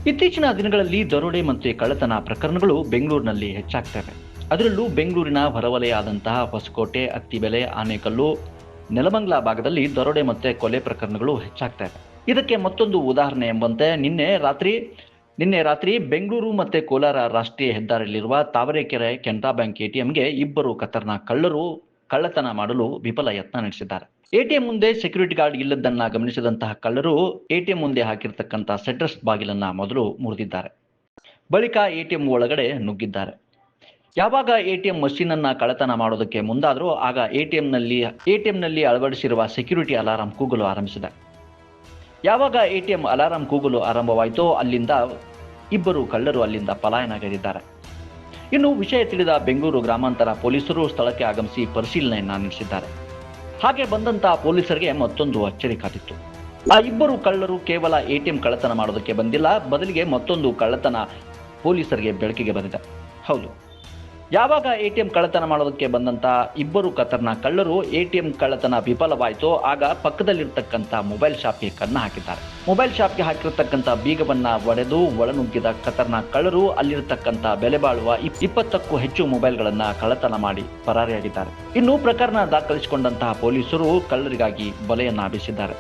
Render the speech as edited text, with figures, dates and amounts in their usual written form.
ಇತ್ತೀಚಿನ ದಿನಗಳಲ್ಲಿ ದರೋಡೆ ಮತ್ತು ಕಳ್ಳತನ ಪ್ರಕರಣಗಳು ಬೆಂಗಳೂರಿನಲ್ಲಿ ಹೆಚ್ಚಾಗ್ತವೆ. ಅದರಲ್ಲೂ ಬೆಂಗಳೂರಿನ ಹೊರವಲಯ ಆದಂತಹ ಹೊಸಕೋಟೆ, ಅತ್ತಿಬೆಲೆ, ಆನೇಕಲ್ಲು, ನೆಲಮಂಗಲ ಭಾಗದಲ್ಲಿ ದರೋಡೆ ಮತ್ತು ಕೊಲೆ ಪ್ರಕರಣಗಳು ಹೆಚ್ಚಾಗ್ತವೆ. ಇದಕ್ಕೆ ಮತ್ತೊಂದು ಉದಾಹರಣೆ ಎಂಬಂತೆ ನಿನ್ನೆ ರಾತ್ರಿ ಬೆಂಗಳೂರು ಮತ್ತು ಕೋಲಾರ ರಾಷ್ಟ್ರೀಯ ಹೆದ್ದಾರಿಯಲ್ಲಿರುವ ತಾವರೆಕೆರೆ ಕೆನರಾ ಬ್ಯಾಂಕ್ ಎಟಿಎಂಗೆ ಇಬ್ಬರು ಖತರ್ನಾಕ್ ಕಳ್ಳರು ಕಳ್ಳತನ ಮಾಡಲು ವಿಫಲ ಯತ್ನ ನಡೆಸಿದ್ದಾರೆ. ಎಟಿಎಂ ಮುಂದೆ ಸೆಕ್ಯೂರಿಟಿ ಗಾರ್ಡ್ ಇಲ್ಲದನ್ನ ಗಮನಿಸಿದಂತಹ ಕಳ್ಳರು ಎಟಿಎಂ ಮುಂದೆ ಹಾಕಿರ್ತಕ್ಕಂಥ ಸೆಟ್ರಸ್ ಬಾಗಿಲನ್ನ ಮೊದಲು ಮುರಿದಿದ್ದಾರೆ. ಬಳಿಕ ಎಟಿಎಂ ಒಳಗಡೆ ನುಗ್ಗಿದ್ದಾರೆ. ಯಾವಾಗ ಎಟಿಎಂ ಮಷೀನ್ ಅನ್ನ ಕಳ್ಳತನ ಮಾಡೋದಕ್ಕೆ ಮುಂದಾದರೂ ಆಗ ಎಟಿಎಂನಲ್ಲಿ ಅಳವಡಿಸಿರುವ ಸೆಕ್ಯೂರಿಟಿ ಅಲಾರಾಂ ಕೂಗಲು ಆರಂಭಿಸಿದೆ. ಯಾವಾಗ ಎಟಿಎಂ ಅಲಾರಾಂ ಕೂಗಲು ಆರಂಭವಾಯಿತೋ ಅಲ್ಲಿಂದ ಇಬ್ಬರು ಕಳ್ಳರು ಅಲ್ಲಿಂದ ಪಲಾಯನಗೈದಿದ್ದಾರೆ. ಇನ್ನು ವಿಷಯ ತಿಳಿದ ಬೆಂಗಳೂರು ಗ್ರಾಮಾಂತರ ಪೊಲೀಸರು ಸ್ಥಳಕ್ಕೆ ಆಗಮಿಸಿ ಪರಿಶೀಲನೆಯನ್ನ ನಡೆಸಿದ್ದಾರೆ. ಹಾಗೆ ಬಂದಂತಹ ಪೊಲೀಸರಿಗೆ ಮತ್ತೊಂದು ಅಚ್ಚರಿ ಕಾದಿತ್ತು. ಆ ಇಬ್ಬರು ಕಳ್ಳರು ಕೇವಲ ಎಟಿಎಂ ಕಳ್ಳತನ ಮಾಡೋದಕ್ಕೆ ಬಂದಿಲ್ಲ, ಬದಲಿಗೆ ಮತ್ತೊಂದು ಕಳ್ಳತನ ಪೊಲೀಸರಿಗೆ ಬೆಳಕಿಗೆ ಬಂದಿದೆ. ಹೌದು, ಯಾವಾಗ ಎಟಿಎಂ ಕಳ್ಳತನ ಮಾಡೋದಕ್ಕೆ ಬಂದಂತ ಇಬ್ಬರು ಖತರ್ನಾಕ್ ಕಳ್ಳರು ಎಟಿಎಂ ಕಳ್ಳತನ ವಿಫಲವಾಯಿತೋ ಆಗ ಪಕ್ಕದಲ್ಲಿರ್ತಕ್ಕಂಥ ಮೊಬೈಲ್ ಶಾಪ್ಗೆ ಕನ್ನ ಹಾಕಿದ್ದಾರೆ. ಮೊಬೈಲ್ ಶಾಪ್ಗೆ ಹಾಕಿರ್ತಕ್ಕಂಥ ಬೀಗವನ್ನ ಒಡೆದು ಒಳನುಗ್ಗಿದ ಖತರ್ನಾಕ್ ಕಳ್ಳರು ಅಲ್ಲಿರ್ತಕ್ಕಂಥ ಬೆಲೆ ಬಾಳುವ 20ಕ್ಕೂ ಹೆಚ್ಚು ಮೊಬೈಲ್ಗಳನ್ನ ಕಳ್ಳತನ ಮಾಡಿ ಪರಾರಿಯಾಗಿದ್ದಾರೆ. ಇನ್ನು ಪ್ರಕರಣ ದಾಖಲಿಸಿಕೊಂಡಂತಹ ಪೊಲೀಸರು ಕಳ್ಳರಿಗಾಗಿ ಬಲೆಯನ್ನ ಬೀಸಿದ್ದಾರೆ.